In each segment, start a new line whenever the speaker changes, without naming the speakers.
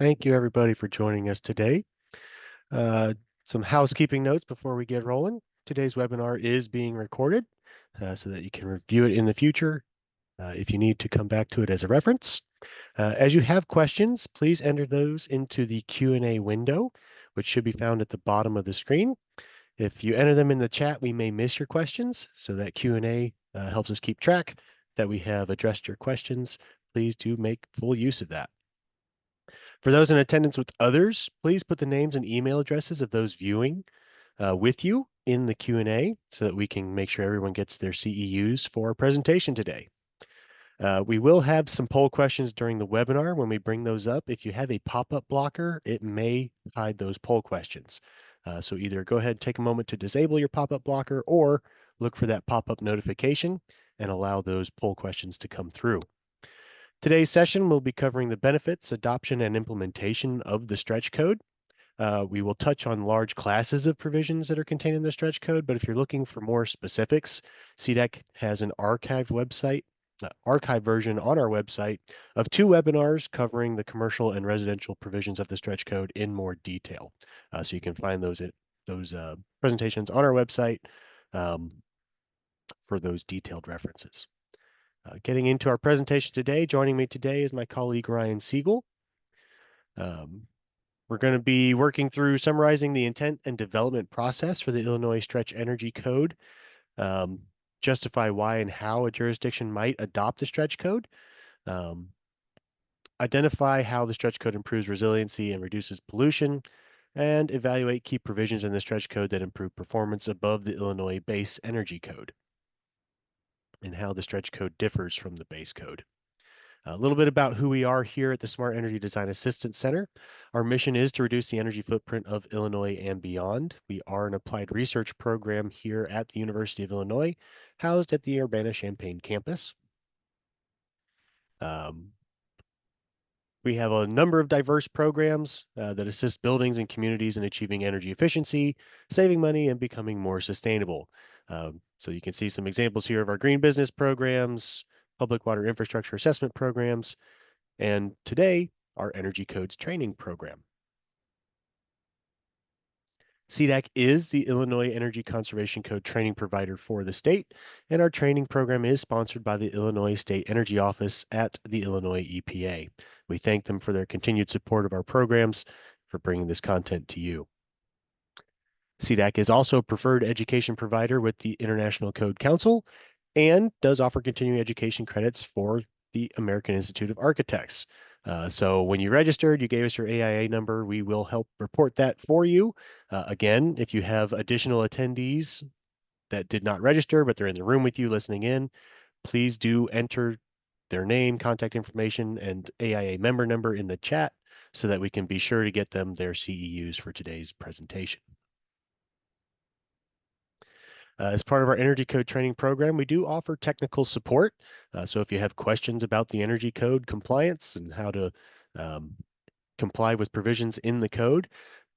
Thank you, everybody, for joining us today. Uh, some housekeeping notes before we get rolling. Today's webinar is being recorded so that you can review it in the future if you need to come back to it as a reference. As you have questions, please enter those into the Q&A window, which should be found at the bottom of the screen. If you enter them in the chat, we may miss your questions, so that Q&A helps us keep track that we have addressed your questions. Please do make full use of that. For those in attendance with others, please put the names and email addresses of those viewing with you in the Q&A so that we can make sure everyone gets their CEUs for our presentation today. We will have some poll questions during the webinar when we bring those up. If you have a pop-up blocker, it may hide those poll questions. So either go ahead and take a moment to disable your pop-up blocker or look for that pop-up notification and allow those poll questions to come through. Today's session will be covering the benefits, adoption, and implementation of the stretch code. We will touch on large classes of provisions that are contained in the stretch code, but if you're looking for more specifics, CDEC has an archived archive version on our website of 2 webinars covering the commercial and residential provisions of the stretch code in more detail. So you can find those presentations on our website for those detailed references. Getting into our presentation today, joining me today is my colleague Ryan Siegel. We're going to be working through summarizing the intent and development process for the Illinois Stretch Energy Code, justify why and how a jurisdiction might adopt the stretch code, identify how the stretch code improves resiliency and reduces pollution, and evaluate key provisions in the stretch code that improve performance above the Illinois base energy code, and how the stretch code differs from the base code. A little bit about who we are here at the Smart Energy Design Assistance Center. Our mission is to reduce the energy footprint of Illinois and beyond. We are an applied research program here at the University of Illinois, housed at the Urbana-Champaign campus. We have a number of diverse programs that assist buildings and communities in achieving energy efficiency, saving money, and becoming more sustainable. So you can see some examples here of our green business programs, public water infrastructure assessment programs, and today, our Energy Codes training program. CDEC is the Illinois Energy Conservation Code training provider for the state, and our training program is sponsored by the Illinois State Energy Office at the Illinois EPA. We thank them for their continued support of our programs, for bringing this content to you. CDEC is also a preferred education provider with the International Code Council and does offer continuing education credits for the American Institute of Architects. So when you registered, you gave us your AIA number. We will help report that for you. Again, if you have additional attendees that did not register, but they're in the room with you listening in, please do enter their name, contact information, and AIA member number in the chat so that we can be sure to get them their CEUs for today's presentation. As part of our Energy Code training program, we do offer technical support. So if you have questions about the Energy Code compliance and how to comply with provisions in the code,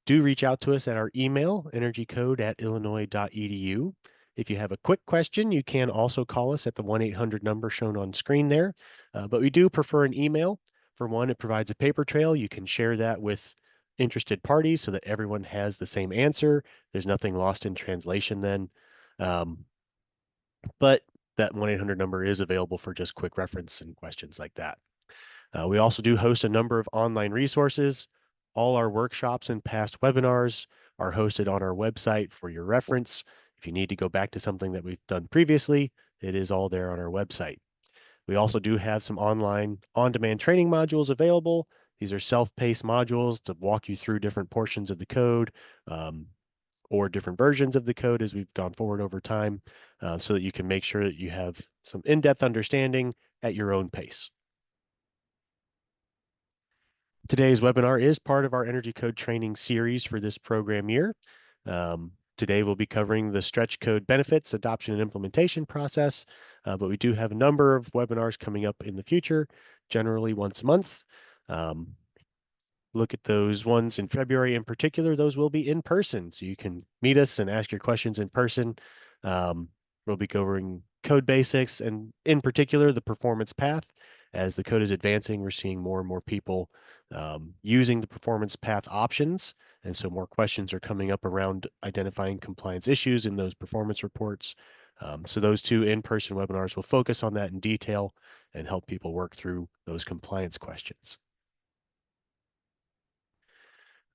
do reach out to us at our email, energycode@illinois.edu. If you have a quick question, you can also call us at the 1-800 number shown on screen there. But we do prefer an email. For one, it provides a paper trail. You can share that with interested parties so that everyone has the same answer. There's nothing lost in translation then. But that 1-800 number is available for just quick reference and questions like that. We also do host a number of online resources. All our workshops and past webinars are hosted on our website for your reference. If you need to go back to something that we've done previously, it is all there on our website. We also do have some online on-demand training modules available. These are self-paced modules to walk you through different portions of the code, or different versions of the code as we've gone forward over time, so that you can make sure that you have some in-depth understanding at your own pace. Today's webinar is part of our Energy Code training series for this program year. Today we'll be covering the stretch code benefits, adoption, and implementation process, but we do have a number of webinars coming up in the future, generally once a month. Look at those ones in February in particular. Those will be in person, so you can meet us and ask your questions in person. We'll be covering code basics and in particular the performance path as the code is advancing, we're seeing more and more people using the performance path options. And so more questions are coming up around identifying compliance issues in those performance reports. So those two in-person webinars will focus on that in detail and help people work through those compliance questions.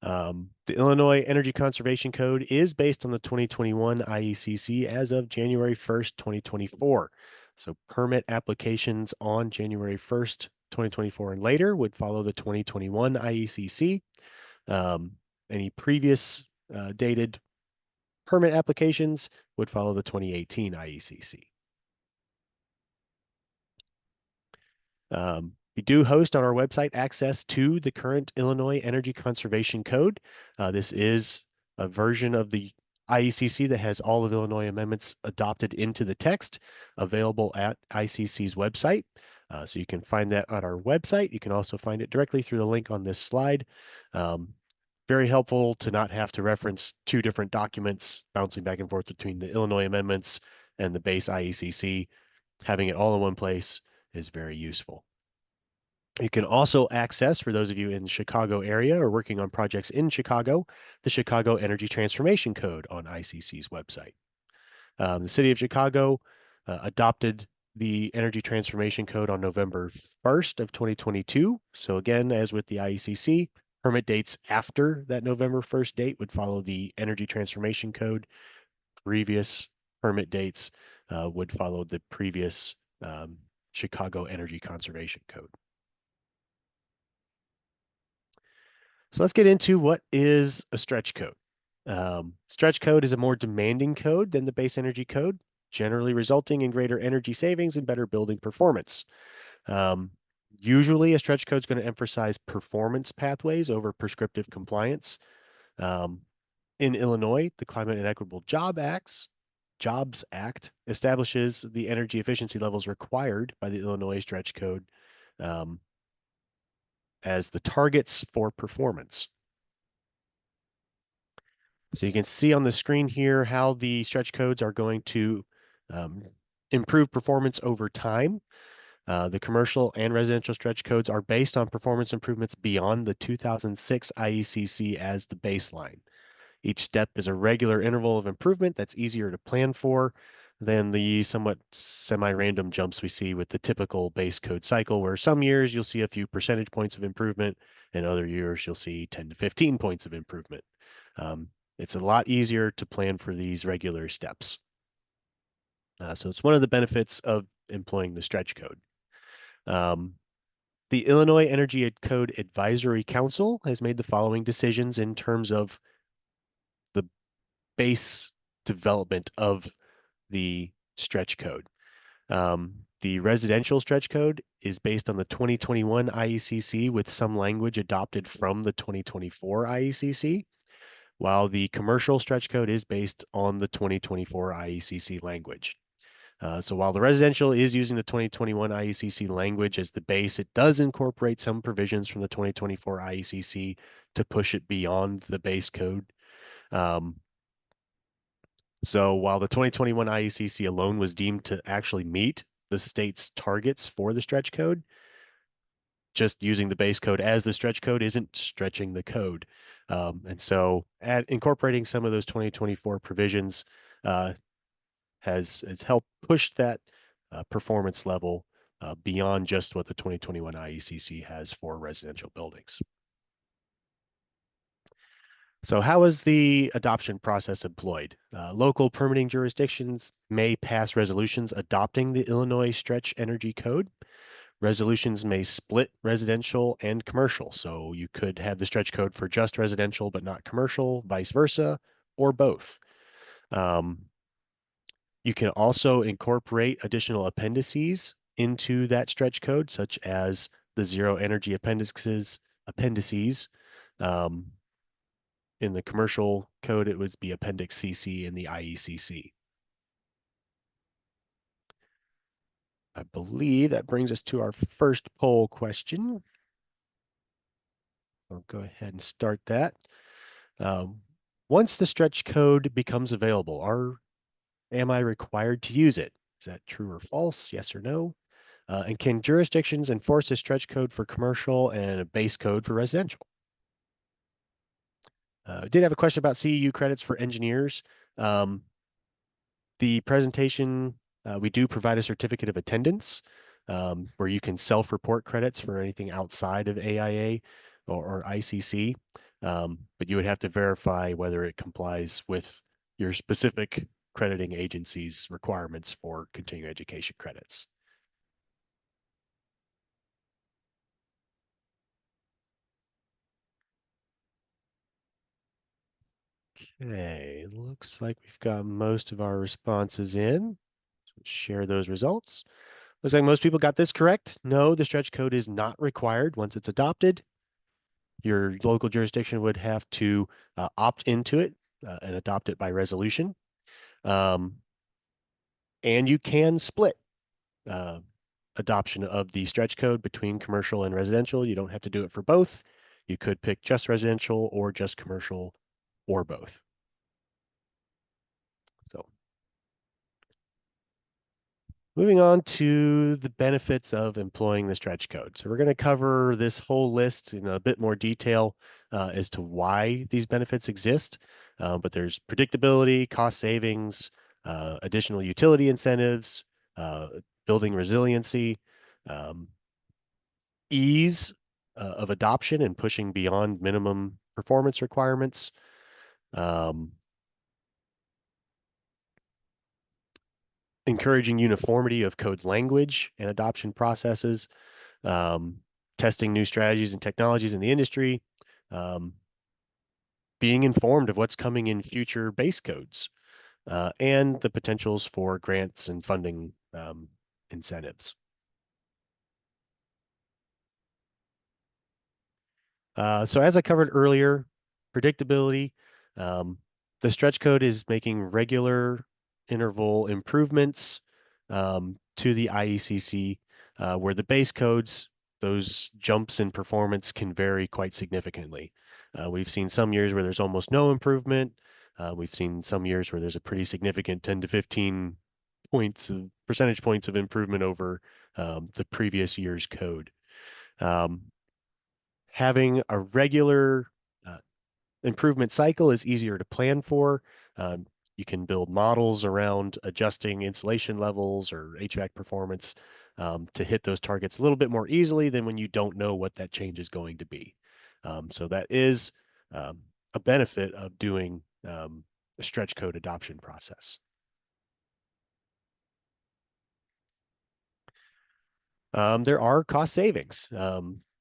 The Illinois Energy Conservation Code is based on the 2021 IECC as of January 1st, 2024. So permit applications on January 1st, 2024 and later would follow the 2021 IECC. Any previous dated permit applications would follow the 2018 IECC. We do host on our website access to the current Illinois Energy Conservation Code. This is a version of the IECC that has all of Illinois amendments adopted into the text, available at ICC's website. So you can find that on our website. You can also find it directly through the link on this slide. Very helpful to not have to reference two different documents bouncing back and forth between the Illinois amendments and the base IECC. Having it all in one place is very useful. You can also access, for those of you in the Chicago area or working on projects in Chicago, the Chicago Energy Transformation Code on ICC's website. The City of Chicago adopted the Energy Transformation Code on November 1st of 2022. So again, as with the IECC, permit dates after that November 1st date would follow the Energy Transformation Code. Previous permit dates would follow the previous Chicago Energy Conservation Code. So let's get into what is a stretch code. Stretch code is a more demanding code than the base energy code, generally resulting in greater energy savings and better building performance. Usually a stretch code is going to emphasize performance pathways over prescriptive compliance. In Illinois, the Climate and Equitable Jobs Act establishes the energy efficiency levels required by the Illinois stretch code as the targets for performance. So you can see on the screen here how the stretch codes are going to improve performance over time. The commercial and residential stretch codes are based on performance improvements beyond the 2006 IECC as the baseline. Each step is a regular interval of improvement that's easier to plan for than the somewhat semi-random jumps we see with the typical base code cycle, where some years you'll see a few percentage points of improvement and other years you'll see 10 to 15 points of improvement. It's a lot easier to plan for these regular steps. So it's one of the benefits of employing the stretch code. The Illinois Energy Code Advisory Council has made the following decisions in terms of the base development of the stretch code. The residential stretch code is based on the 2021 IECC with some language adopted from the 2024 IECC, while the commercial stretch code is based on the 2024 IECC language. So while the residential is using the 2021 IECC language as the base, it does incorporate some provisions from the 2024 IECC to push it beyond the base code. So while the 2021 IECC alone was deemed to actually meet the state's targets for the stretch code, just using the base code as the stretch code isn't stretching the code. And so incorporating some of those 2024 provisions has helped push that performance level beyond just what the 2021 IECC has for residential buildings. So how is the adoption process employed? Local permitting jurisdictions may pass resolutions adopting the Illinois Stretch Energy Code. Resolutions may split residential and commercial. So you could have the stretch code for just residential but not commercial, vice versa, or both. You can also incorporate additional appendices into that stretch code, such as the zero energy appendices. In the commercial code, it would be Appendix CC in the IECC. I believe that brings us to our first poll question. I'll go ahead and start that. Once the stretch code becomes available, am I required to use it? Is that true or false? Yes or no? And can jurisdictions enforce a stretch code for commercial and a base code for residential? Did have a question about CEU credits for engineers. Um, the presentation, we do provide a certificate of attendance where you can self-report credits for anything outside of AIA or ICC, but you would have to verify whether it complies with your specific crediting agency's requirements for continuing education credits. Okay, looks like we've got most of our responses in. So share those results. Looks like most people got this correct. No, the stretch code is not required once it's adopted. Your local jurisdiction would have to opt into it and adopt it by resolution. Um, and you can split uh, adoption of the stretch code between commercial and residential. You don't have to do it for both. You could pick just residential or just commercial or both. So moving on to the benefits of employing the stretch code. So we're going to cover this whole list in a bit more detail as to why these benefits exist. But there's predictability, cost savings, additional utility incentives, uh, building resiliency, um, ease of adoption and pushing beyond minimum performance requirements, um, encouraging uniformity of code language and adoption processes, um, testing new strategies and technologies in the industry, um, being informed of what's coming in future base codes, and the potentials for grants and funding incentives. So as I covered earlier, predictability, um, the stretch code is making regular interval improvements to the IECC, where the base codes, those jumps in performance can vary quite significantly. We've seen some years where there's almost no improvement. We've seen some years where there's a pretty significant 10 to 15 percentage points of improvement over the previous year's code. Um, Having a regular uh, improvement cycle is easier to plan for. Um, you can build models around adjusting insulation levels or HVAC performance to hit those targets a little bit more easily than when you don't know what that change is going to be. So that is um, a benefit of doing a stretch code adoption process. There are cost savings.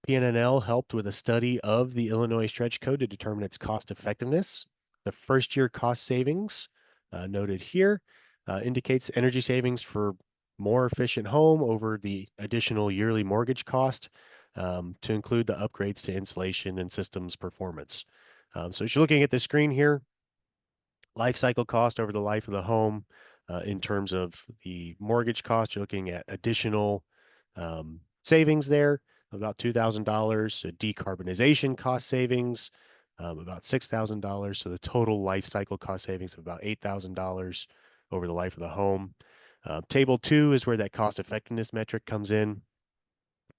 PNNL helped with a study of the Illinois stretch code to determine its cost effectiveness. The first year cost savings noted here indicates energy savings for more efficient home over the additional yearly mortgage cost to include the upgrades to insulation and systems performance. So as you're looking at the screen here, life cycle cost over the life of the home. In terms of the mortgage cost, you're looking at additional savings there of about $2,000. So decarbonization cost savings, about $6,000. So the total life cycle cost savings of about $8,000 over the life of the home. Table 2 is where that cost effectiveness metric comes in.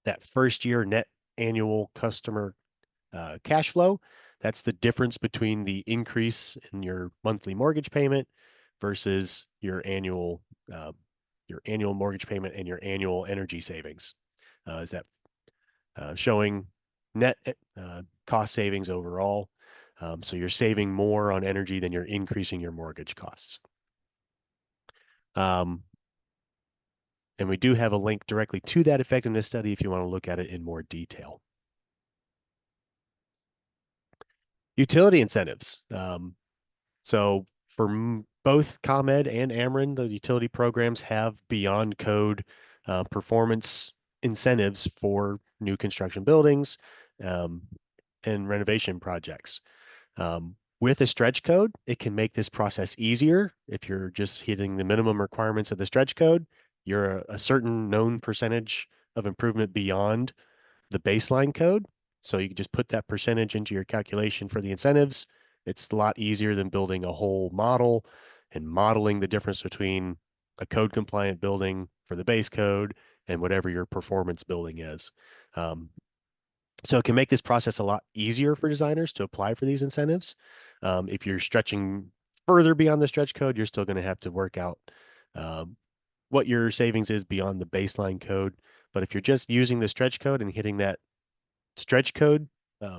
That first year net annual customer cash flow. That's the difference between the increase in your monthly mortgage payment versus uh, your annual mortgage payment and your annual energy savings. Is that showing net cost savings overall? So you're saving more on energy than you're increasing your mortgage costs. Um, and we do have a link directly to that effectiveness study if you want to look at it in more detail. Utility incentives. So for both ComEd and Ameren, the utility programs have beyond code performance incentives for new construction buildings um, and renovation projects. With a stretch code, it can make this process easier. If you're just hitting the minimum requirements of the stretch code, you're a certain known percentage of improvement beyond the baseline code. So you can just put that percentage into your calculation for the incentives. It's a lot easier than building a whole model and modeling the difference between a code compliant building for the base code and whatever your performance building is. Um, so it can make this process a lot easier for designers to apply for these incentives. If you're stretching further beyond the stretch code, you're still going to have to work out um, what your savings is beyond the baseline code. But if you're just using the stretch code and hitting that stretch code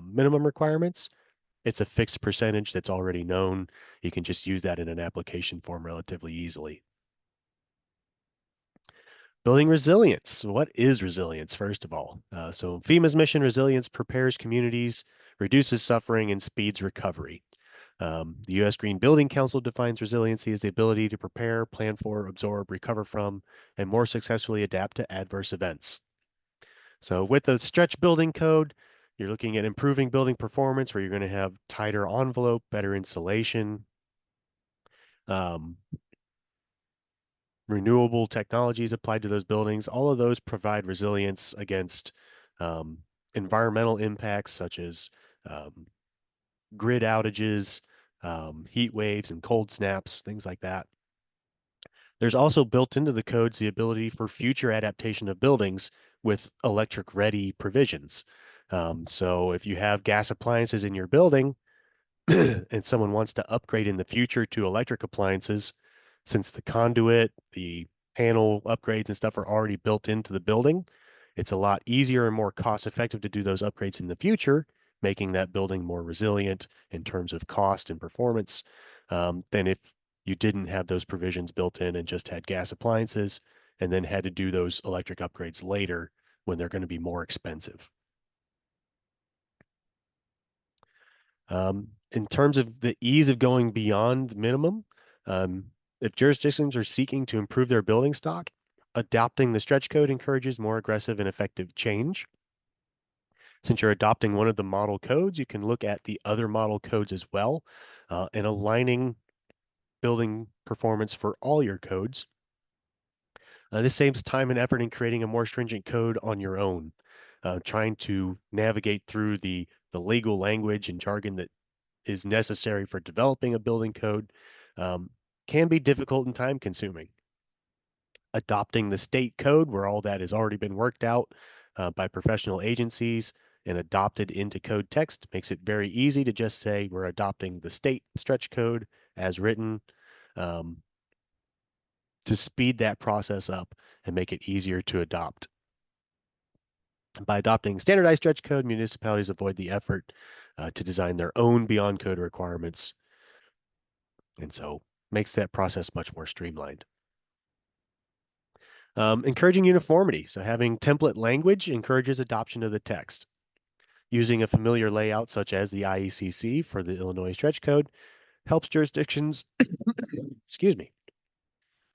minimum requirements, it's a fixed percentage that's already known. You can just use that in an application form relatively easily. Building resilience. What is resilience, first of all? So FEMA's mission, resilience, prepares communities, reduces suffering, and speeds recovery. The U.S. Green Building Council defines resiliency as the ability to prepare, plan for, absorb, recover from, and more successfully adapt to adverse events. So with the stretch building code, you're looking at improving building performance where you're going to have tighter envelope, better insulation, um, renewable technologies applied to those buildings. All of those provide resilience against um, environmental impacts such as um, grid outages, heat waves, and cold snaps, things like that. There's also built into the codes the ability for future adaptation of buildings with electric ready provisions. So if you have gas appliances in your building, and someone wants to upgrade in the future to electric appliances, since the conduit, the panel upgrades and stuff are already built into the building, it's a lot easier and more cost effective to do those upgrades in the future, making that building more resilient in terms of cost and performance than if you didn't have those provisions built in and just had gas appliances and then had to do those electric upgrades later when they're going to be more expensive. In terms of the ease of going beyond minimum, if jurisdictions are seeking to improve their building stock, adopting the stretch code encourages more aggressive and effective change. Since you're adopting one of the model codes, you can look at the other model codes as well and aligning building performance for all your codes. This saves time and effort in creating a more stringent code on your own. Trying to navigate through the legal language and jargon that is necessary for developing a building code can be difficult and time consuming. Adopting the state code where all that has already been worked out by professional agencies and adopted into code text makes it very easy to just say we're adopting the state stretch code as written um, to speed that process up and make it easier to adopt. By adopting standardized stretch code, municipalities avoid the effort to design their own beyond code requirements, and so makes that process much more streamlined. Encouraging uniformity. So having template language encourages adoption of the text. Using a familiar layout such as the IECC for the Illinois stretch code helps jurisdictions, excuse me,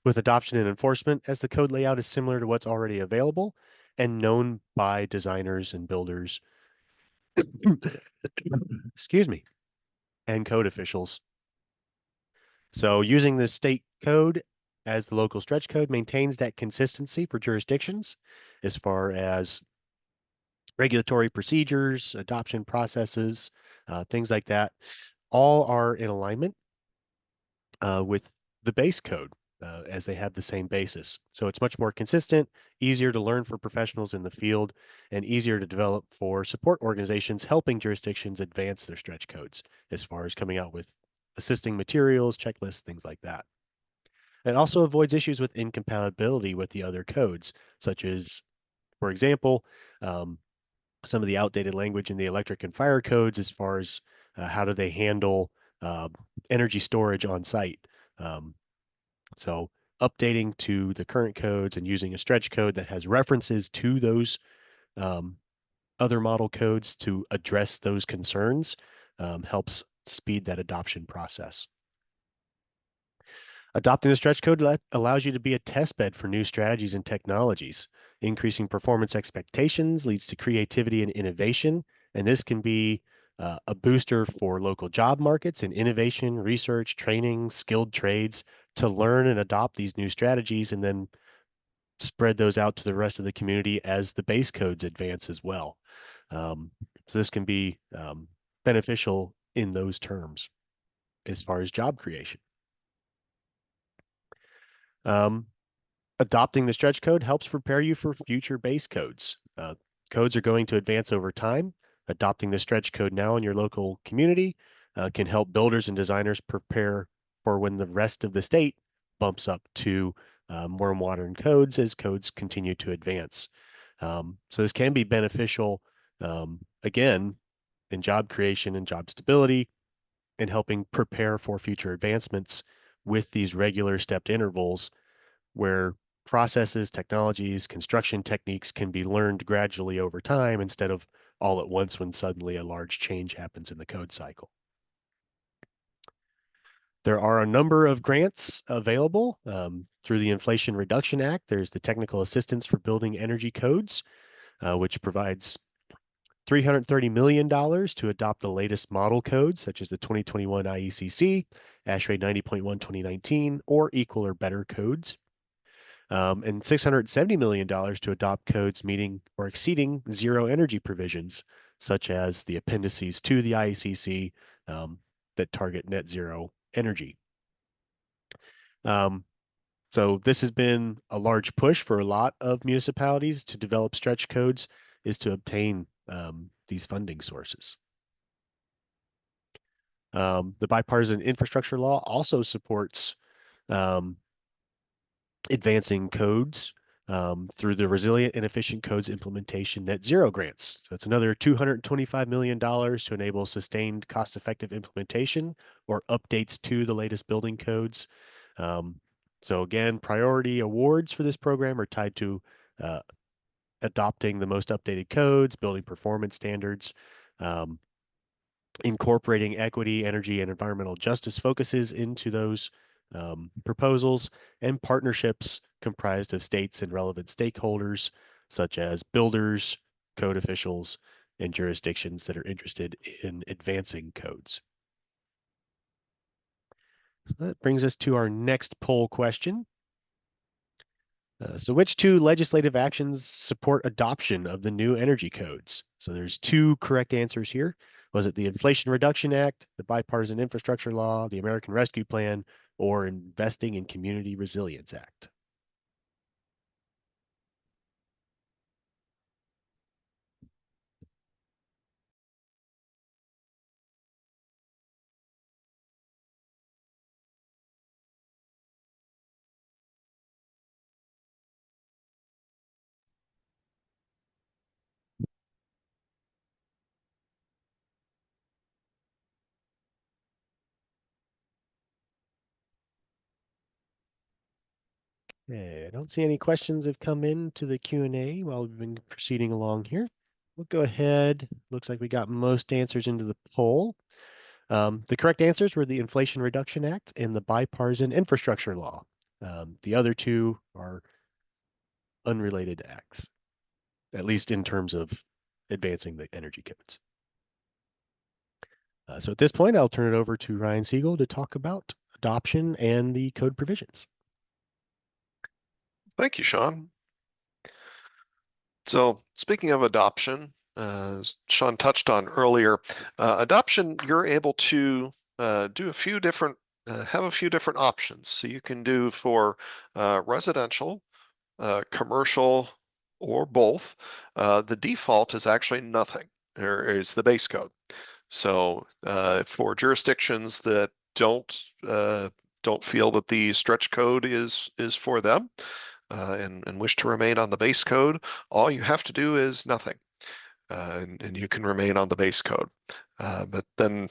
with adoption and enforcement as the code layout is similar to what's already available and known by designers and builders, excuse me, and code officials. So using the state code as the local stretch code maintains that consistency for jurisdictions as far as regulatory procedures, adoption processes, things like that, all are in alignment with the base code as they have the same basis. So it's much more consistent, easier to learn for professionals in the field, and easier to develop for support organizations helping jurisdictions advance their stretch codes as far as coming out with assisting materials, checklists, things like that. It also avoids issues with incompatibility with the other codes, such as, for example, some of the outdated language in the electric and fire codes as far as how do they handle uh, energy storage on site. Um, so updating to the current codes and using a stretch code that has references to those um, other model codes to address those concerns helps speed that adoption process. Adopting the stretch code allows you to be a test bed for new strategies and technologies. Increasing performance expectations leads to creativity and innovation, and this can be a booster for local job markets and innovation, research, training, skilled trades to learn and adopt these new strategies and then spread those out to the rest of the community as the base codes advance as well. So this can be beneficial in those terms as far as job creation. Um, Adopting the stretch code helps prepare you for future base codes. Codes are going to advance over time. Adopting the stretch code now in your local community can help builders and designers prepare for when the rest of the state bumps up to more modern codes as codes continue to advance. So this can be beneficial, again, in job creation and job stability, and helping prepare for future advancements with these regular stepped intervals where processes, technologies, construction techniques can be learned gradually over time instead of all at once when suddenly a large change happens in the code cycle. There are a number of grants available through the Inflation Reduction Act. There's the Technical Assistance for Building Energy Codes, which provides $330 million to adopt the latest model codes, such as the 2021 IECC, ASHRAE 90.1 2019, or equal or better codes. And $670 million to adopt codes meeting or exceeding zero energy provisions, such as the appendices to the IECC that target net zero energy. So this has been a large push for a lot of municipalities to develop stretch codes, is to obtain these funding sources. The bipartisan infrastructure law also supports advancing codes through the Resilient and Efficient Codes Implementation Net Zero grants. So it's another $225 million to enable sustained cost-effective implementation or updates to the latest building codes. So again, priority awards for this program are tied to adopting the most updated codes, building performance standards, incorporating equity, energy, and environmental justice focuses into those proposals, and partnerships comprised of states and relevant stakeholders, such as builders, code officials, and jurisdictions that are interested in advancing codes. That brings us to our next poll question. So which two legislative actions support adoption of the new energy codes? So there's two correct answers here. Was it the Inflation Reduction Act, the Bipartisan Infrastructure Law, the American Rescue Plan, or Investing in Community Resilience Act? Okay, I don't see any questions have come in to the Q&A while we've been proceeding along here. We'll go ahead. Looks like we got most answers into the poll. The correct answers were the Inflation Reduction Act and the Bipartisan Infrastructure Law. The other two are unrelated acts, at least in terms of advancing the energy codes. So at this point, I'll turn it over to Ryan Siegel to talk about adoption and the code provisions.
Thank you, Sean. So speaking of adoption, as Sean touched on earlier, adoption, you're able to do a few different, have a few different options. So you can do for residential, commercial, or both. The default is actually nothing, or is the base code. So for jurisdictions that don't feel that the stretch code is for them, and wish to remain on the base code, all you have to do is nothing, and you can remain on the base code. But then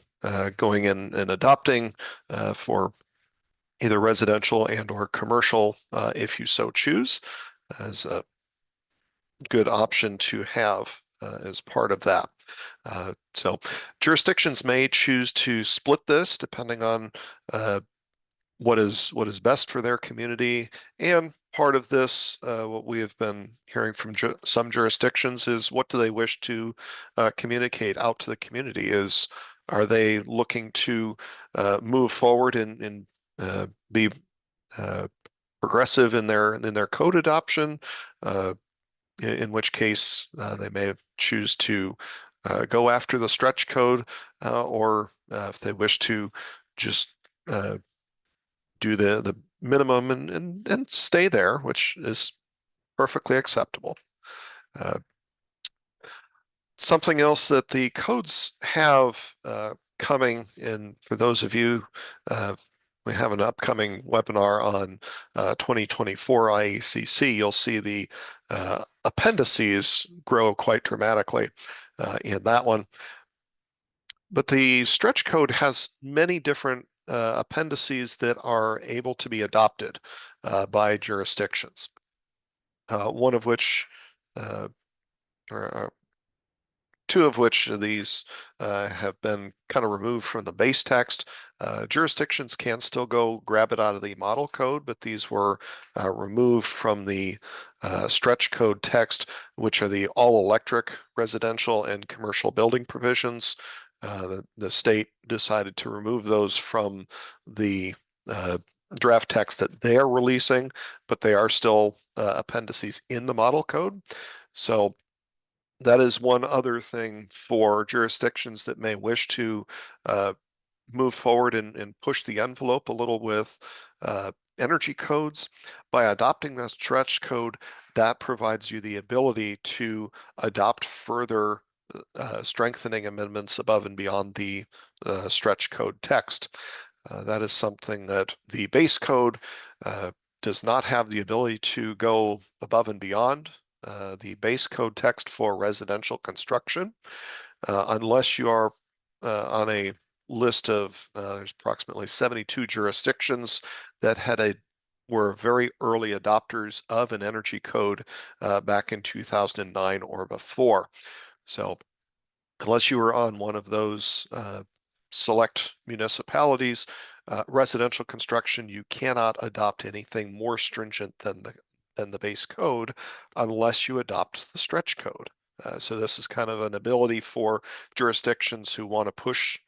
going in and adopting for either residential and or commercial, if you so choose, as a good option to have as part of that. So jurisdictions may choose to split this depending on what is best for their community. And part of this, what we have been hearing from some jurisdictions, is what do they wish to communicate out to the community? Are they looking to move forward and be progressive in their code adoption? In which case they may choose to go after the stretch code, or if they wish to just do the minimum and stay there, which is perfectly acceptable. Something else that the codes have coming in, for those of you, we have an upcoming webinar on 2024 IECC. You'll see the appendices grow quite dramatically in that one. But the stretch code has many different appendices that are able to be adopted by jurisdictions. One of which, or two of which of these have been kind of removed from the base text. Jurisdictions can still go grab it out of the model code, but these were removed from the stretch code text, which are the all-electric residential and commercial building provisions. The state decided to remove those from the draft text that they're releasing, but they are still appendices in the model code. So that is one other thing for jurisdictions that may wish to move forward and push the envelope a little with energy codes. By adopting the stretch code, that provides you the ability to adopt further strengthening amendments above and beyond the stretch code text. That is something that the base code does not have the ability to go above and beyond the base code text for residential construction, unless you are on a list of there's approximately 72 jurisdictions that were very early adopters of an energy code back in 2009 or before. So unless you were on one of those select municipalities, residential construction, you cannot adopt anything more stringent than the base code unless you adopt the stretch code. So this is kind of an ability for jurisdictions who want to push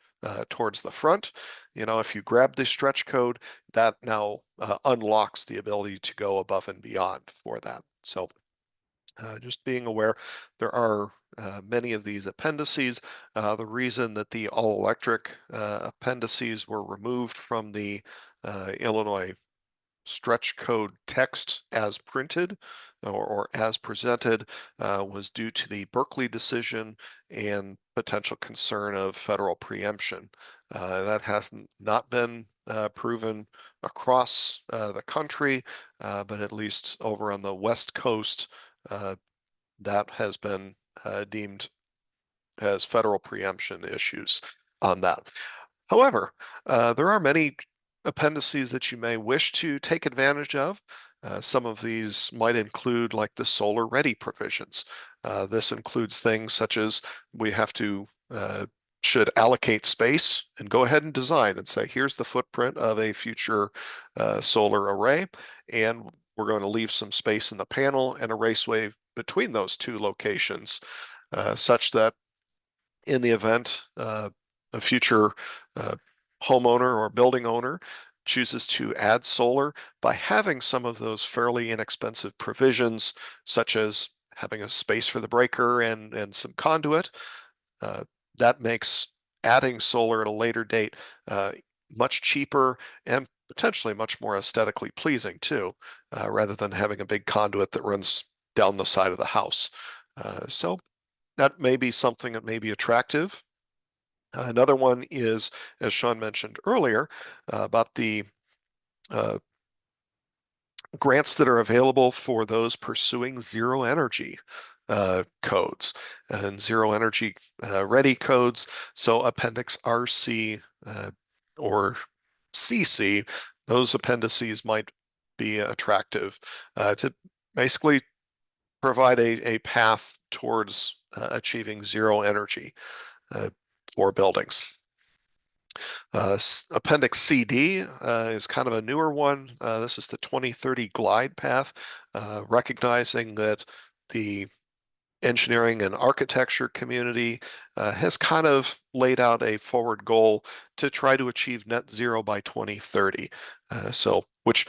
towards the front. You know, if you grab the stretch code, that now unlocks the ability to go above and beyond for that. So just being aware, there are many of these appendices. The reason that the all-electric appendices were removed from the Illinois stretch code text as printed or as presented was due to the Berkeley decision and potential concern of federal preemption. That has not been proven across the country, but at least over on the West Coast, that has been deemed as federal preemption issues on that. However, there are many appendices that you may wish to take advantage of. Some of these might include like the solar ready provisions. This includes things such as we have to should allocate space and go ahead and design and say, here's the footprint of a future solar array, and we're going to leave some space in the panel and a raceway between those two locations, such that in the event a future homeowner or building owner chooses to add solar, by having some of those fairly inexpensive provisions, such as having a space for the breaker and some conduit, that makes adding solar at a later date much cheaper and potentially much more aesthetically pleasing too, rather than having a big conduit that runs down the side of the house. So that may be something that may be attractive. Another one is, as Sean mentioned earlier, about the grants that are available for those pursuing zero energy codes and zero energy ready codes. So Appendix RC or CC, those appendices might be attractive to basically provide a path towards achieving zero energy for buildings. Appendix CD is kind of a newer one. This is the 2030 glide path, recognizing that the engineering and architecture community has kind of laid out a forward goal to try to achieve net zero by 2030. Which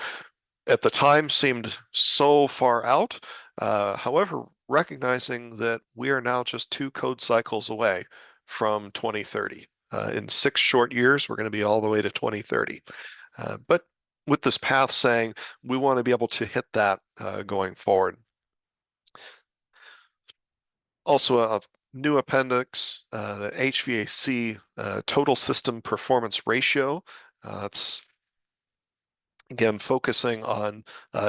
at the time seemed so far out. However, recognizing that we are now just 2 code cycles away from 2030. In 6 short years, we're going to be all the way to 2030. But with this path saying we want to be able to hit that going forward. Also, a new appendix, the HVAC total system performance ratio. It's again focusing on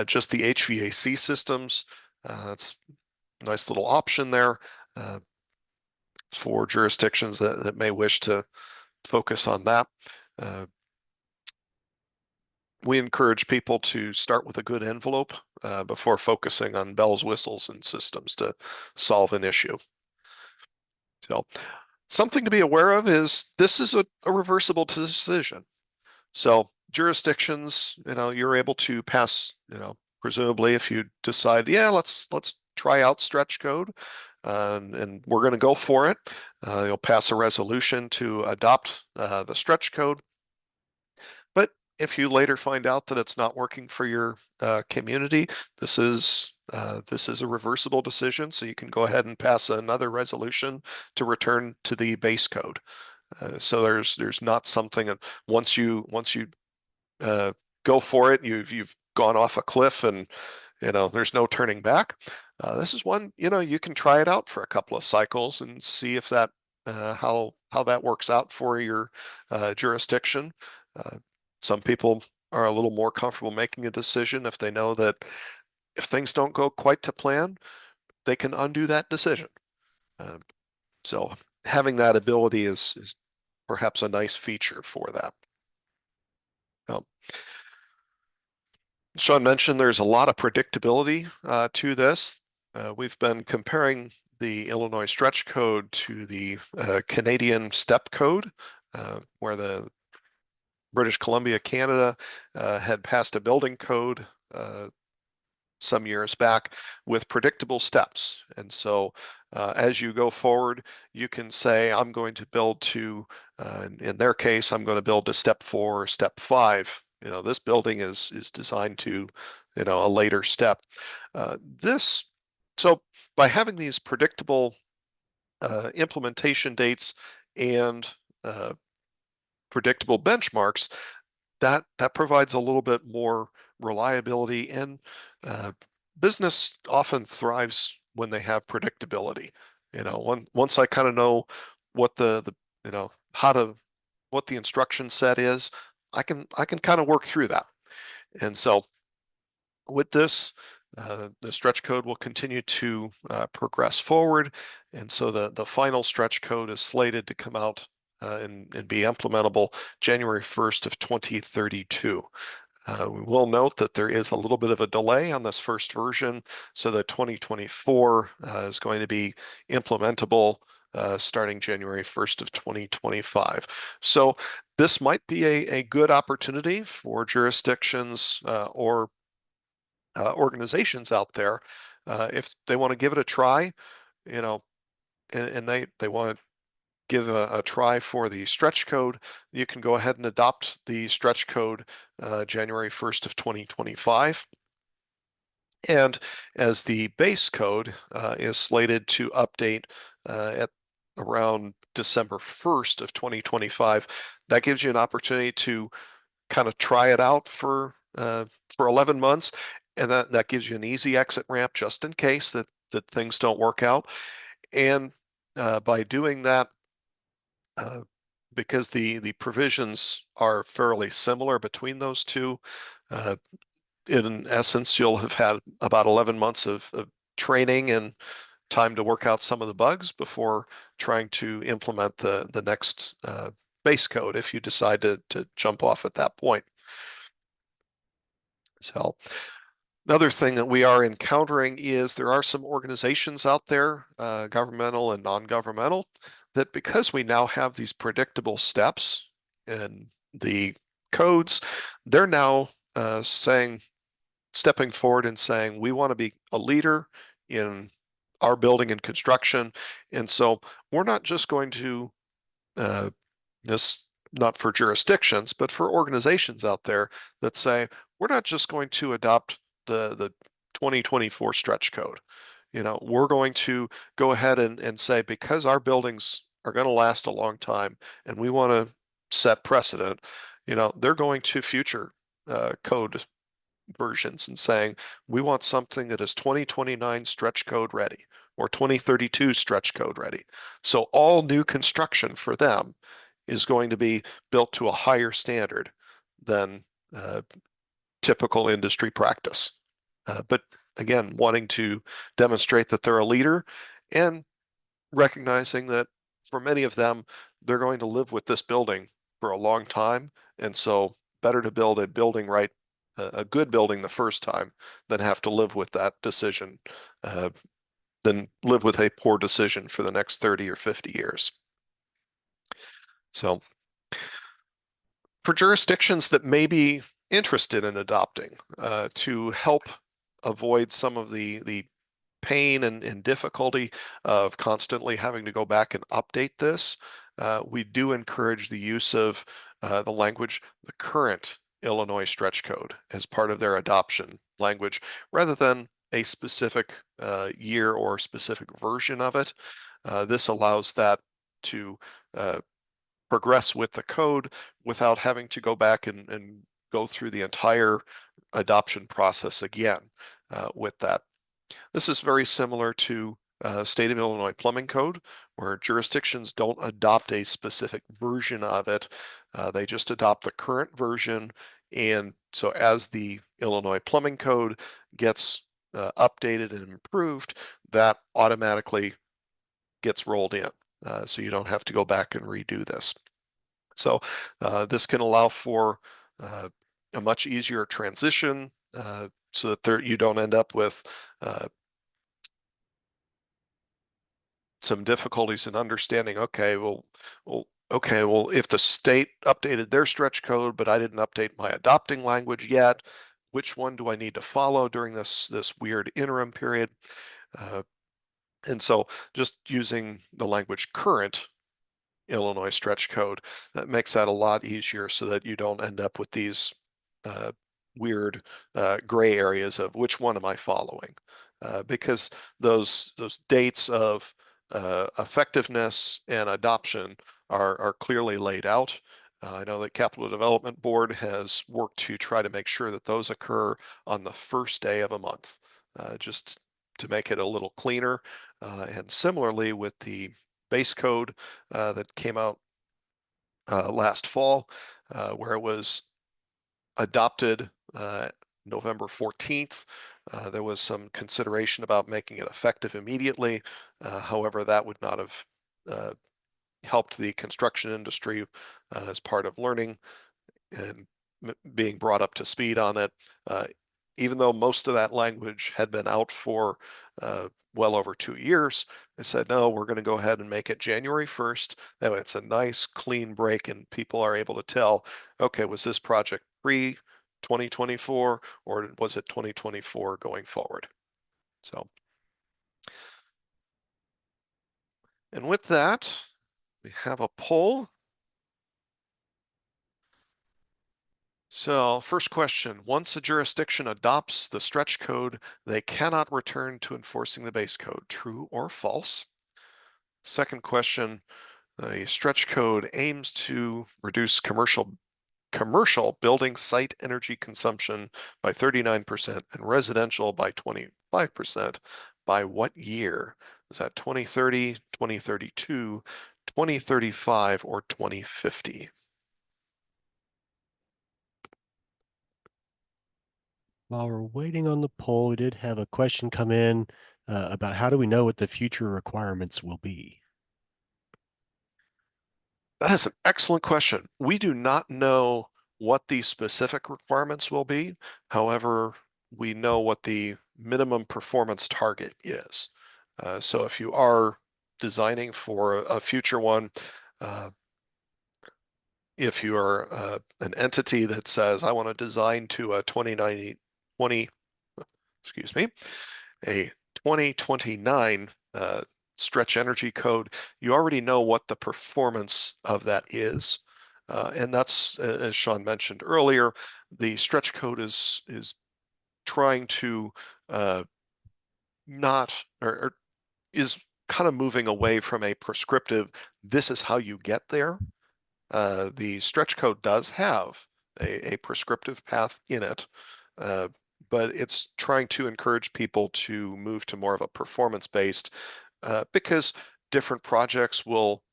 just the HVAC systems. It's a nice little option there for jurisdictions that may wish to focus on that. We encourage people to start with a good envelope before focusing on bells, whistles, and systems to solve an issue. So something to be aware of is this is a reversible decision. So jurisdictions, you're able to pass, presumably if you decide, yeah, let's try out stretch code and we're going to go for it. You'll pass a resolution to adopt the stretch code. But if you later find out that it's not working for your community, this is a reversible decision, so you can go ahead and pass another resolution to return to the base code. So there's not something that once you go for it, you've gone off a cliff and there's no turning back. This is one you can try it out for a couple of cycles and see if that how that works out for your jurisdiction. Some people are a little more comfortable making a decision if they know that if things don't go quite to plan, they can undo that decision. So having that ability is perhaps a nice feature for that. Sean mentioned there's a lot of predictability to this. We've been comparing the Illinois stretch code to the Canadian step code, where the British Columbia, Canada had passed a building code some years back with predictable steps. And so as you go forward, you can say, I'm going to build to, in their case, I'm going to build to step 4 or step 5. This building is designed to, a later step. So by having these predictable implementation dates and predictable benchmarks, that provides a little bit more reliability, and business often thrives when they have predictability. Once I kind of know what the what the instruction set is, I can kind of work through that. And so with this, the stretch code will continue to progress forward, and so the final stretch code is slated to come out and be implementable January 1st of 2032. We will note that there is a little bit of a delay on this first version, so that 2024 is going to be implementable starting January 1st of 2025. So this might be a good opportunity for jurisdictions or organizations out there if they want to give it a try, and they want to give a try for the stretch code. You can go ahead and adopt the stretch code January 1st of 2025. And as the base code is slated to update at around December 1st of 2025, that gives you an opportunity to kind of try it out for 11 months. And that gives you an easy exit ramp just in case that things don't work out. And by doing that, because the provisions are fairly similar between those two, in essence, you'll have had about 11 months of training and time to work out some of the bugs before trying to implement the next base code if you decide to jump off at that point. So another thing that we are encountering is there are some organizations out there, governmental and non-governmental, that because we now have these predictable steps in the codes, they're now stepping forward and saying, we want to be a leader in our building and construction. And so we're not just going to, not for jurisdictions, but for organizations out there that say, we're not just going to adopt the 2024 stretch code. We're going to go ahead and say, because our buildings are going to last a long time and we want to set precedent, they're going to future code versions and saying, we want something that is 2029 stretch code ready or 2032 stretch code ready. So all new construction for them is going to be built to a higher standard than typical industry practice. But again, wanting to demonstrate that they're a leader and recognizing that for many of them, they're going to live with this building for a long time. And so better to build a building right, a good building the first time than have to live with that decision, than live with a poor decision for the next 30 or 50 years. So for jurisdictions that may be interested in adopting to help avoid some of the pain and difficulty of constantly having to go back and update this, we do encourage the use of the language, the current Illinois stretch code as part of their adoption language, rather than a specific year or specific version of it. This allows that to progress with the code without having to go back and go through the entire adoption process again with that. This is very similar to State of Illinois Plumbing Code, where jurisdictions don't adopt a specific version of it. They just adopt the current version. And so as the Illinois Plumbing Code gets updated and improved, that automatically gets rolled in. So you don't have to go back and redo this. So this can allow for a much easier transition so that you don't end up with some difficulties in understanding, okay, well, if the state updated their stretch code, but I didn't update my adopting language yet, which one do I need to follow during this weird interim period? And so just using the language current Illinois stretch code, that makes that a lot easier so that you don't end up with these weird gray areas of which one am I following? Because those dates of effectiveness and adoption are clearly laid out. I know that Capital Development Board has worked to try to make sure that those occur on the first day of a month, just to make it a little cleaner. And similarly with the base code that came out last fall, where it was adopted November 14th. There was some consideration about making it effective immediately. However, that would not have helped the construction industry as part of learning and being brought up to speed on it. Even though most of that language had been out for well over 2 years, they said, no, we're going to go ahead and make it January 1st. That way it's a nice clean break and people are able to tell, okay, was this project pre 2024 or was it 2024 going forward? So, and with that, we have a poll. So first question, once a jurisdiction adopts the stretch code, they cannot return to enforcing the base code, true or false? Second question, the stretch code aims to reduce commercial building site energy consumption by 39% and residential by 25%. By what year? Is that 2030, 2032, 2035, or 2050?
While we're waiting on the poll, we did have a question come in about how do we know what the future requirements will be?
That is an excellent question. We do not know what the specific requirements will be. However, we know what the minimum performance target is. So if you are designing for a future one, if you are an entity that says, I want to design to a 2029 stretch energy code, you already know what the performance of that is. And that's, as Sean mentioned earlier, the stretch code is trying to not, or is kind of moving away from a prescriptive, this is how you get there. The stretch code does have a prescriptive path in it, but it's trying to encourage people to move to more of a performance-based, because different projects will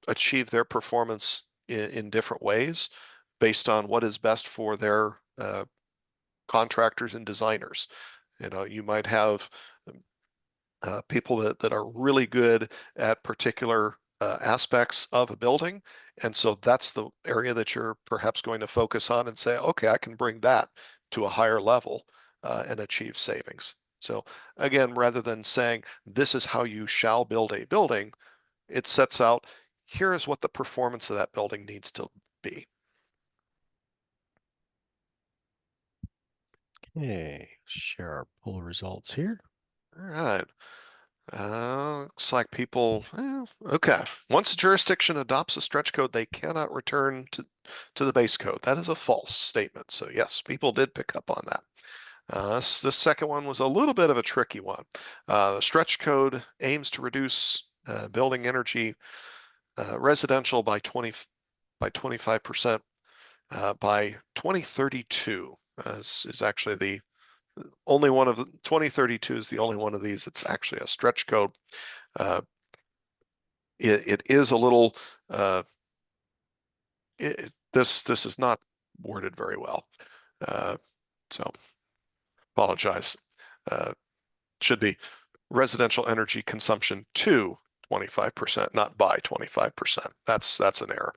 achieve their performance in different ways based on what is best for their contractors and designers. You might have people that are really good at particular aspects of a building. And so that's the area that you're perhaps going to focus on and say, okay, I can bring that to a higher level and achieve savings. So again, rather than saying this is how you shall build a building, it sets out here is what the performance of that building needs to be.
Okay, share our poll results here.
All right. Looks like people, okay. Once a jurisdiction adopts a stretch code, they cannot return to the base code. That is a false statement. So yes, people did pick up on that. This second one was a little bit of a tricky one. The stretch code aims to reduce building energy residential by 25% by 2032. Is actually the only one of the 2032 is the only one of these that's actually a stretch code. It is a little this is not worded very well, so apologize. Should be residential energy consumption to 25%, not by 25%. That's an error.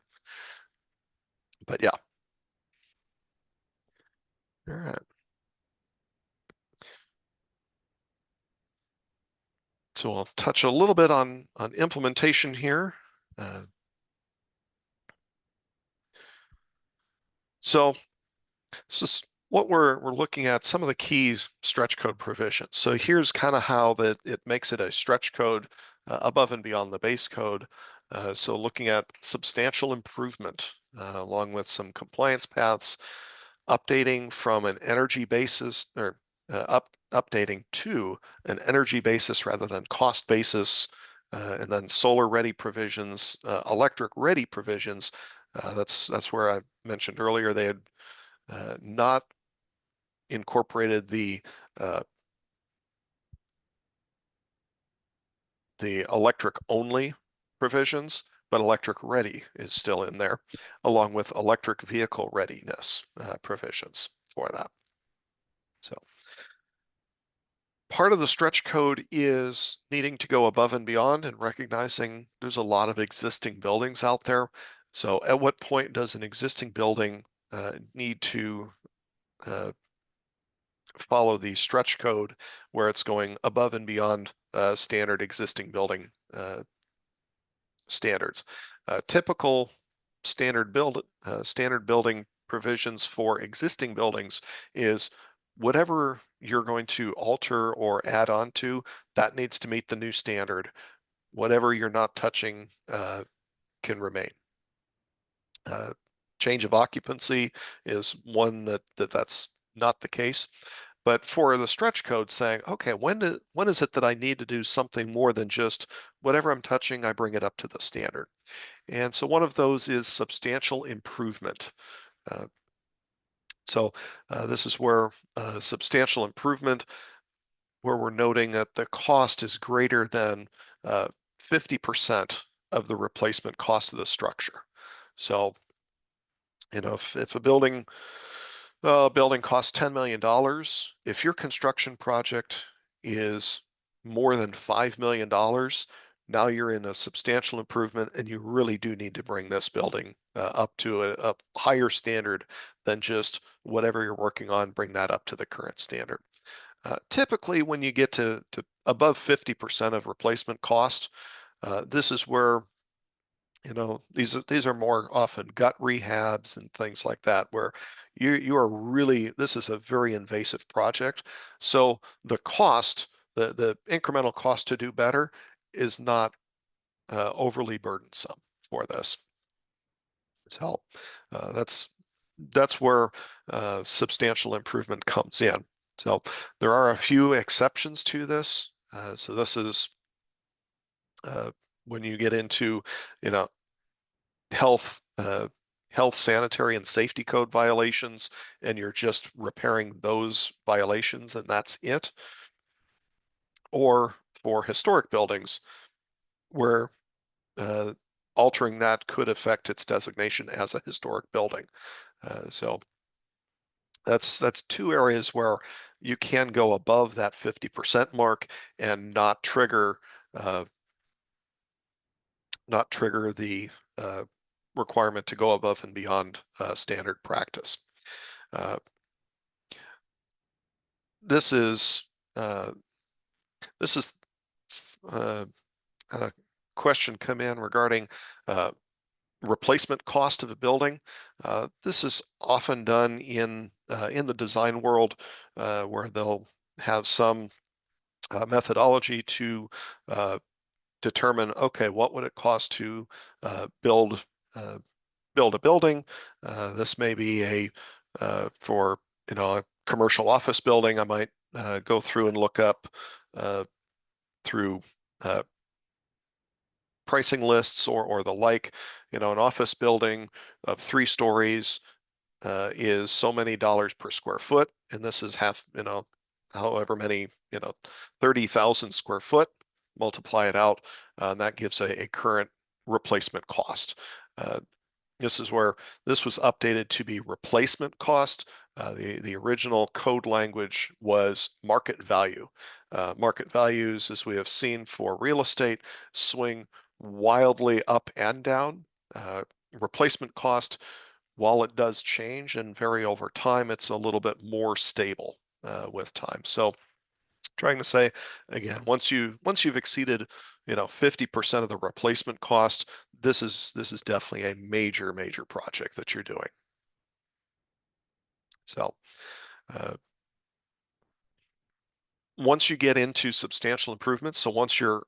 But yeah. All right. So I'll touch a little bit on implementation here. So this is what we're looking at, some of the key stretch code provisions. So here's kind of how that it makes it a stretch code above and beyond the base code. So looking at substantial improvement along with some compliance paths, updating from an energy basis or updating to an energy basis rather than cost basis, and then solar ready provisions, electric ready provisions. That's where I mentioned earlier they had not incorporated the electric only provisions, but electric ready is still in there, along with electric vehicle readiness provisions for that. So part of the stretch code is needing to go above and beyond and recognizing there's a lot of existing buildings out there. So at what point does an existing building need to follow the stretch code where it's going above and beyond standard existing building standards? Typical standard building provisions for existing buildings is whatever you're going to alter or add on to, that needs to meet the new standard. Whatever you're not touching can remain. Change of occupancy is one that's not the case. But for the stretch code saying, okay, when is it that I need to do something more than just whatever I'm touching, I bring it up to the standard. And so one of those is substantial improvement. So this is where substantial improvement, where we're noting that the cost is greater than 50% of the replacement cost of the structure. So, if a building costs $10 million, if your construction project is more than $5 million, now you're in a substantial improvement and you really do need to bring this building up to a higher standard than just whatever you're working on, bring that up to the current standard. Typically, when you get to above 50% of replacement cost, this is where these are more often gut rehabs and things like that, where you are really, this is a very invasive project. So the cost, the incremental cost to do better is not overly burdensome for this. So that's where substantial improvement comes in. So there are a few exceptions to this. So this is when you get into, health health, sanitary, and safety code violations, and you're just repairing those violations and that's it. Or for historic buildings, where altering that could affect its designation as a historic building. So that's two areas where you can go above that 50% mark and not trigger the requirement to go above and beyond standard practice. This is had a question come in regarding replacement cost of a building. This is often done in the design world, where they'll have some methodology to determine, okay, what would it cost to build a building? This may be for a commercial office building. I might go through and look up through pricing lists or the like. An office building of 3 stories is so many dollars per square foot, and this is however many, 30,000 square foot, multiply it out, and that gives a current replacement cost. This is where this was updated to be replacement cost. The original code language was market value. Market values, as we have seen for real estate, swing wildly up and down. Replacement cost, while it does change and vary over time, it's a little bit more stable with time. So trying to say, again, once you've exceeded 50% of the replacement cost, this is definitely a major project that you're doing. So once you get into substantial improvements, so once you're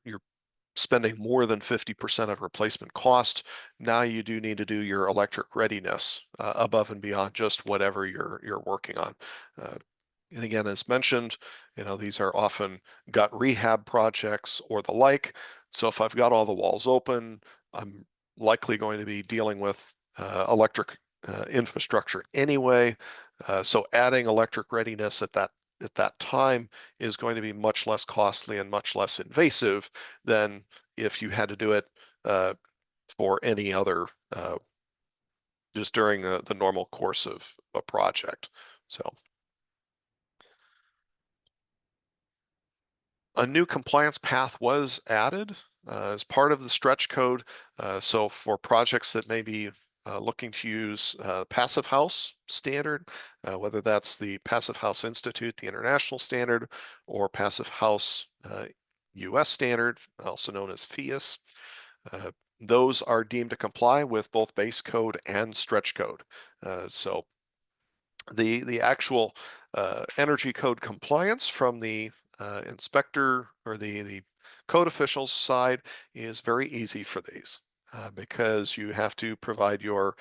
spending more than 50% of replacement cost, now you do need to do your electric readiness above and beyond just whatever you're working on. And again, as mentioned, these are often gut rehab projects or the like. So if I've got all the walls open, I'm likely going to be dealing with electric infrastructure anyway. So adding electric readiness at that time is going to be much less costly and much less invasive than if you had to do it for any other, just during the normal course of a project. So a new compliance path was added as part of the stretch code. So for projects that may be looking to use Passive House standard, whether that's the Passive House Institute, the international standard, or Passive House US standard, also known as FIAS, those are deemed to comply with both base code and stretch code. So the actual energy code compliance from the inspector or the code officials side is very easy for these because you have to provide your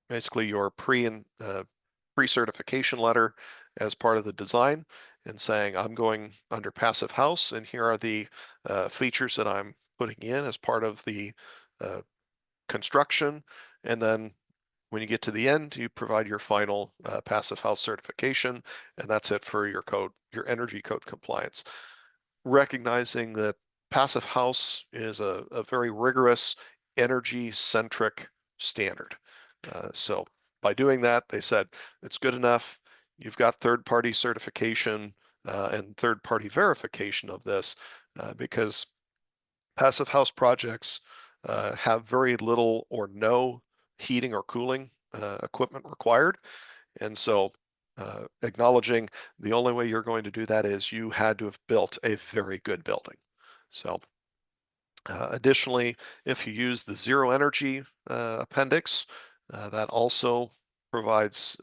basically your pre-certification letter as part of the design and saying, I'm going under Passive House, and here are the features that I'm putting in as part of the construction. And then when you get to the end, you provide your final Passive House certification, and that's it for your energy code compliance. Recognizing that Passive House is a very rigorous energy-centric standard. So by doing that, they said it's good enough. You've got third-party certification and third-party verification of this because Passive House projects have very little or no heating or cooling equipment required. And so acknowledging the only way you're going to do that is you had to have built a very good building. So additionally, if you use the zero energy appendix, that also provides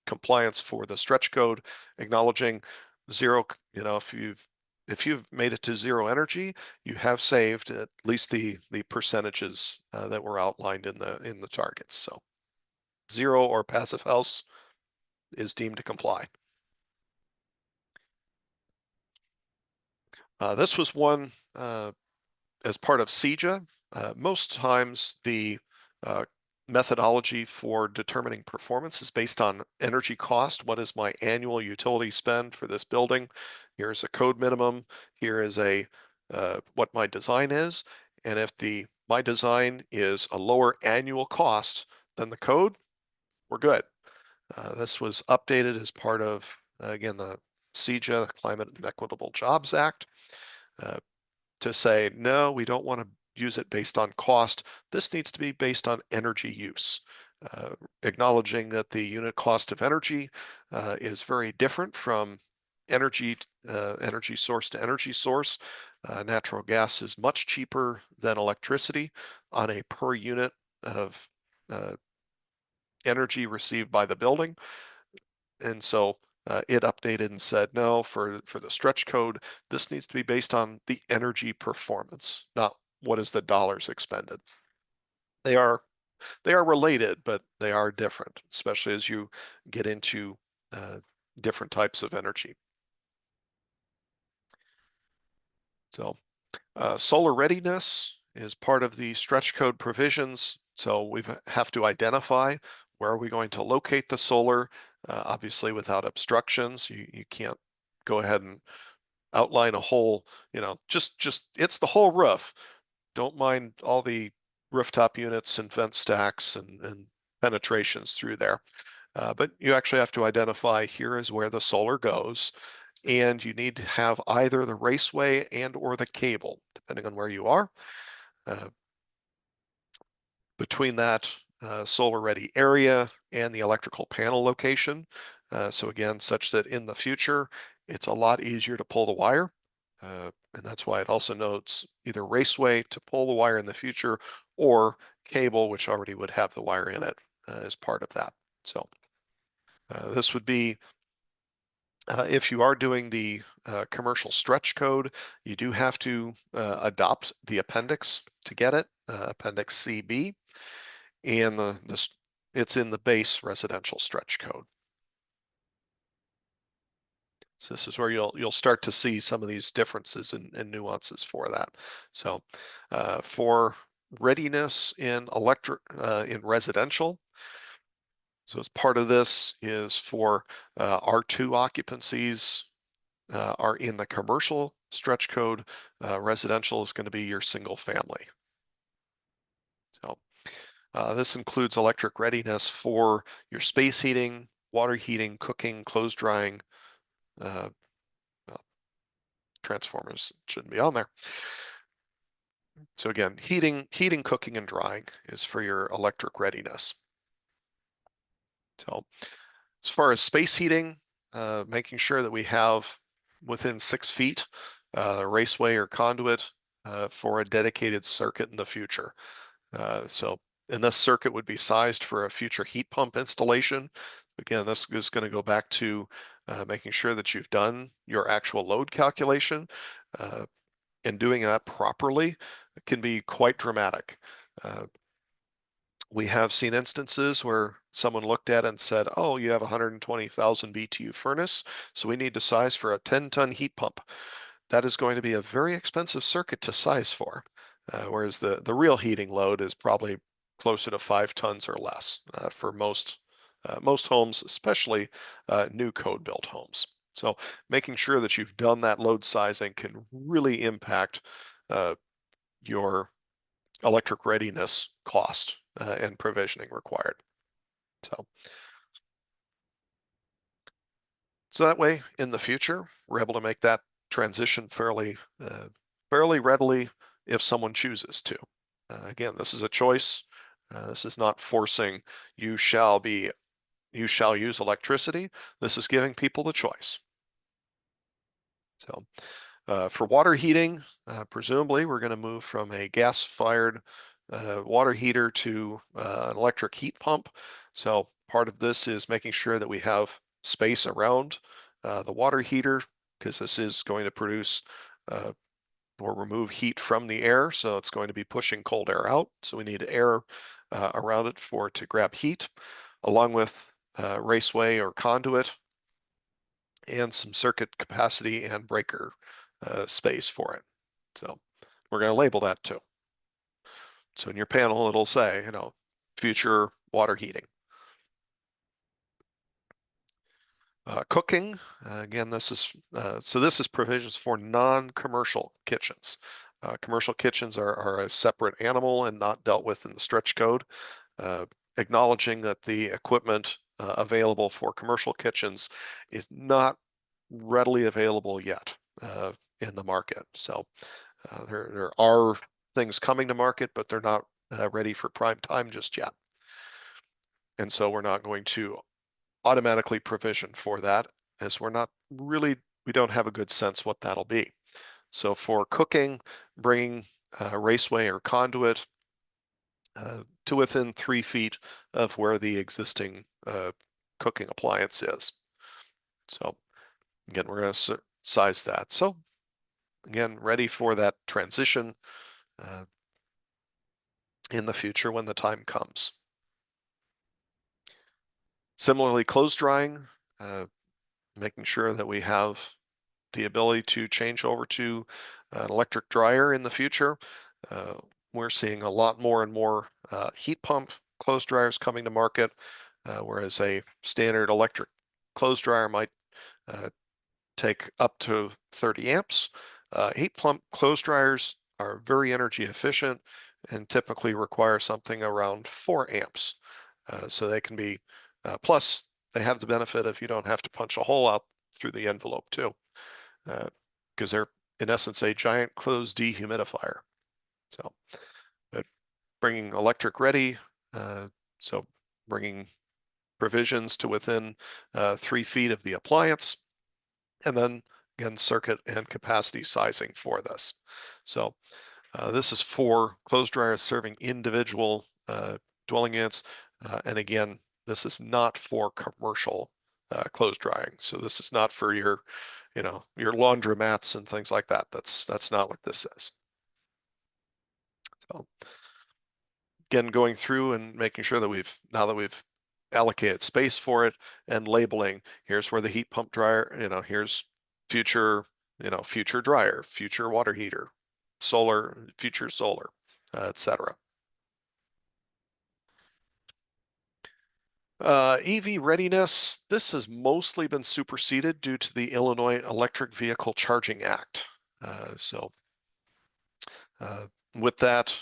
compliance for the stretch code, acknowledging zero, if you've made it to zero energy, you have saved at least the percentages that were outlined in the targets. So zero or Passive House is deemed to comply. This was one as part of CEJA. Most times the methodology for determining performance is based on energy cost. What is my annual utility spend for this building? Here's a code minimum. Here is a what my design is. And if my design is a lower annual cost than the code, we're good. This was updated as part of, again, the CEJA, Climate and Equitable Jobs Act, to say, no, we don't want to use it based on cost. This needs to be based on energy use, acknowledging that the unit cost of energy is very different from energy source to energy source. Natural gas is much cheaper than electricity on a per unit of energy received by the building. And so it updated and said, no, for the stretch code, this needs to be based on the energy performance, not what is the dollars expended. They are related, but they are different, especially as you get into different types of energy. So solar readiness is part of the stretch code provisions. So we have to identify where are we going to locate the solar, obviously without obstructions. You can't go ahead and outline a whole, just it's the whole roof. Don't mind all the rooftop units and vent stacks and penetrations through there. But you actually have to identify here is where the solar goes, and you need to have either the raceway and or the cable, depending on where you are. Between that solar ready area and the electrical panel location. So again, such that in the future, it's a lot easier to pull the wire. And that's why it also notes either raceway to pull the wire in the future or cable, which already would have the wire in it as part of that. So this would be, if you are doing the commercial stretch code, you do have to adopt the appendix to get it, Appendix CB, and it's in the base residential stretch code. So this is where you'll start to see some of these differences and nuances for that. So for readiness in in residential, so as part of this is for R2 occupancies are in the commercial stretch code. Residential is going to be your single family. So this includes electric readiness for your space heating, water heating, cooking, clothes drying. Transformers shouldn't be on there. So again, heating, cooking, and drying is for your electric readiness. So as far as space heating, making sure that we have within 6 feet the raceway or conduit for a dedicated circuit in the future. And this circuit would be sized for a future heat pump installation. Again, this is going to go back to making sure that you've done your actual load calculation. And doing that properly can be quite dramatic. We have seen instances where someone looked at it and said, oh, you have a 120,000 BTU furnace, so we need to size for a 10-ton heat pump. That is going to be a very expensive circuit to size for, whereas the real heating load is probably closer to 5 tons or less for most homes, especially new code built homes. So making sure that you've done that load sizing can really impact your electric readiness cost and provisioning required. So that way, in the future, we're able to make that transition fairly readily if someone chooses to. Again, this is a choice. This is not forcing you shall use electricity. This is giving people the choice. So for water heating, presumably we're going to move from a gas-fired water heater to an electric heat pump. So part of this is making sure that we have space around the water heater, because this is going to produce or remove heat from the air. So it's going to be pushing cold air out. So we need air around it to grab heat, along with raceway or conduit and some circuit capacity and breaker space for it. So we're going to label that too. So in your panel, it'll say, future water heating. Cooking, again, this is provisions for non-commercial kitchens. Commercial kitchens are a separate animal and not dealt with in the stretch code. Acknowledging that the equipment available for commercial kitchens is not readily available yet in the market. So there are things coming to market, but they're not ready for prime time just yet. And so we're not going to automatically provision for that, as we don't have a good sense what that'll be. So for cooking, bringing raceway or conduit to within 3 feet of where the existing cooking appliance is. So again, we're going to size that. So again, ready for that transition in the future when the time comes. Similarly, clothes drying, making sure that we have the ability to change over to an electric dryer in the future. We're seeing a lot more and more heat pump clothes dryers coming to market, whereas a standard electric clothes dryer might take up to 30 amps. Heat pump clothes dryers are very energy efficient and typically require something around 4 amps. So they can be, plus they have the benefit of you don't have to punch a hole out through the envelope too, because they're in essence a giant closed dehumidifier. So, but bringing electric ready, so bringing provisions to within 3 feet of the appliance, and then again circuit and capacity sizing for this. So this is for clothes dryers serving individual dwelling units, and again, this is not for commercial clothes drying. So this is not for your laundromats and things like that. That's not what this is. So again, going through and making sure that now that we've allocated space for it and labeling, here's where the heat pump dryer, here's future dryer, future water heater, solar, future solar, etc. EV readiness, this has mostly been superseded due to the Illinois Electric Vehicle Charging Act. With that,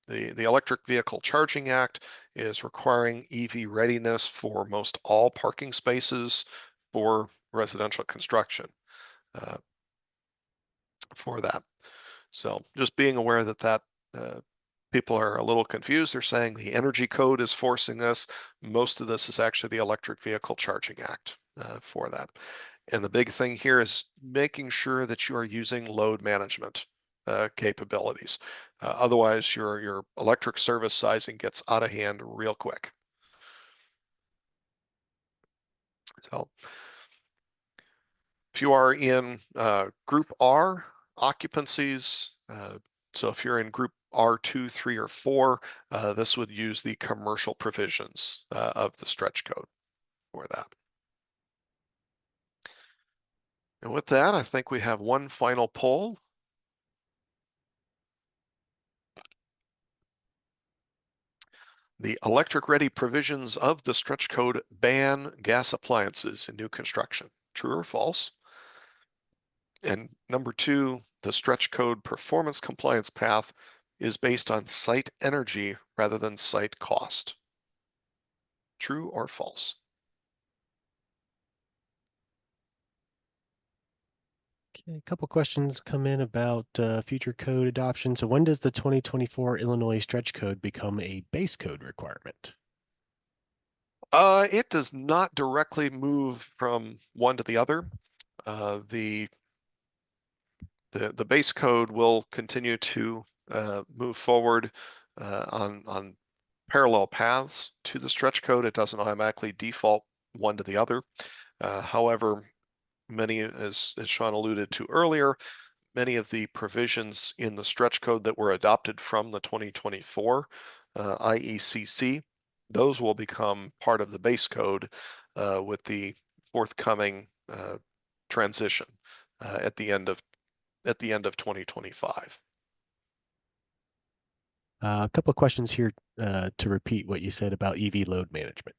the Electric Vehicle Charging Act is requiring EV readiness for most all parking spaces for residential construction for that. So just being aware that people are a little confused. They're saying the energy code is forcing this. Most of this is actually the Electric Vehicle Charging Act for that. And the big thing here is making sure that you are using load management capabilities. Otherwise, your electric service sizing gets out of hand real quick. So if you are in Group R occupancies, so if you're in Group R2, 3, or 4, this would use the commercial provisions of the stretch code for that. And with that, I think we have one final poll. The electric ready provisions of the stretch code ban gas appliances in new construction. True or false? And number 2, the stretch code performance compliance path is based on site energy rather than site cost. True or false?
Okay, a couple questions come in about future code adoption. So when does the 2024 Illinois stretch code become a base code requirement?
It does not directly move from one to the other. The base code will continue to move forward on parallel paths to the stretch code. It doesn't automatically default one to the other. However, many, as Sean alluded to earlier, many of the provisions in the stretch code that were adopted from the 2024 IECC, those will become part of the base code with the forthcoming transition at the end of 2025.
A couple of questions here to repeat what you said about EV load management.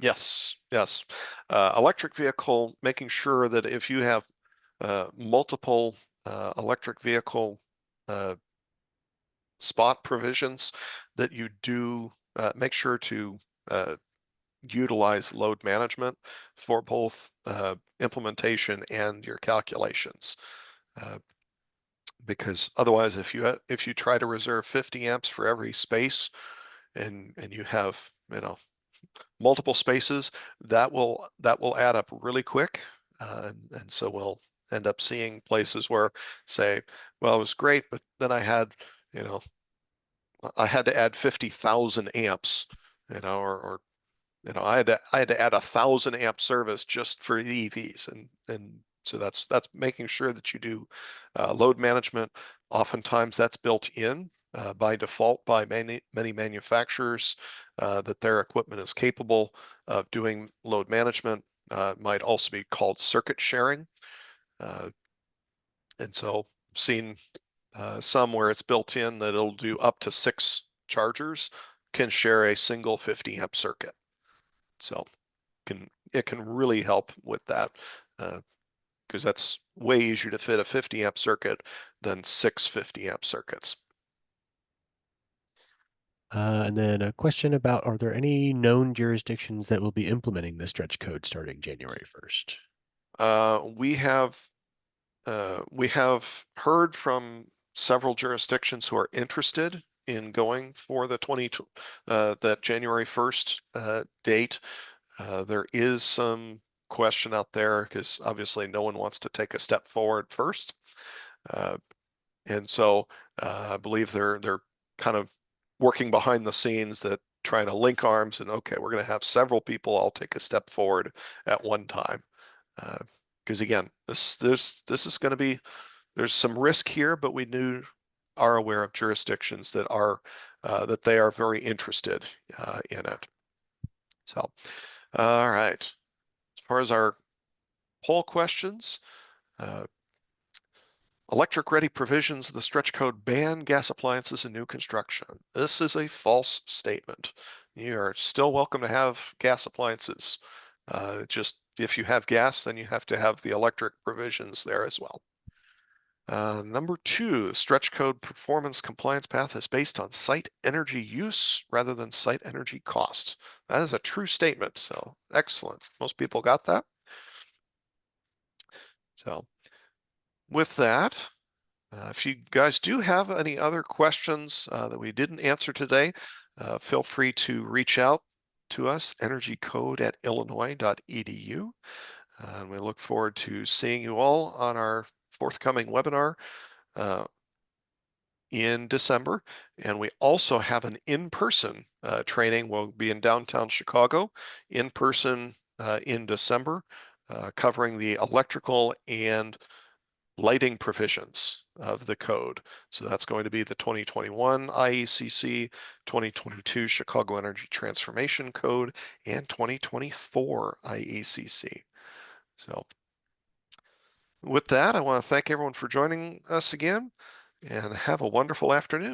Yes, yes. Electric vehicle, making sure that if you have multiple electric vehicle spot provisions, that you do make sure to utilize load management for both implementation and your calculations. Because otherwise, if you try to reserve 50 amps for every space, and you have multiple spaces, that will add up really quick, and so we'll end up seeing places where say, well, it was great, but then you know I had to add 50,000 amps, or I had to add 1,000 amp service just for EVs, and so that's making sure that you do load management. Oftentimes that's built in by default by many manufacturers, that their equipment is capable of doing load management. Might also be called circuit sharing, uh, and so seen some where it's built in that it'll do up to 6 chargers can share a single 50 amp circuit. So it can really help with that, because that's way easier to fit a 50 amp circuit than 6 50 amp circuits.
And then a question about, are there any known jurisdictions that will be implementing the stretch code starting January 1st?
We have heard from several jurisdictions who are interested in going for the that January 1st date. There is some question out there because obviously no one wants to take a step forward first. And so I believe they're kind of working behind the scenes, that trying to link arms and, okay, we're going to have several people all take a step forward at one time. Because again, this is going to be, there's some risk here, but we are aware of jurisdictions that they are very interested in it. So, all right. As far as our poll questions, electric ready provisions of the stretch code ban gas appliances in new construction. This is a false statement. You are still welcome to have gas appliances. Just if you have gas, then you have to have the electric provisions there as well. Number 2, the stretch code performance compliance path is based on site energy use rather than site energy cost. That is a true statement, so excellent. Most people got that. So with that, if you guys do have any other questions that we didn't answer today, feel free to reach out to us, energycode@illinois.edu. And we look forward to seeing you all on our forthcoming webinar in December. And we also have an in-person training. We'll be in downtown Chicago, in person in December, covering the electrical and lighting provisions of the code. So that's going to be the 2021 IECC, 2022 Chicago Energy Transformation Code, and 2024 IECC. So with that, I want to thank everyone for joining us again, and have a wonderful afternoon.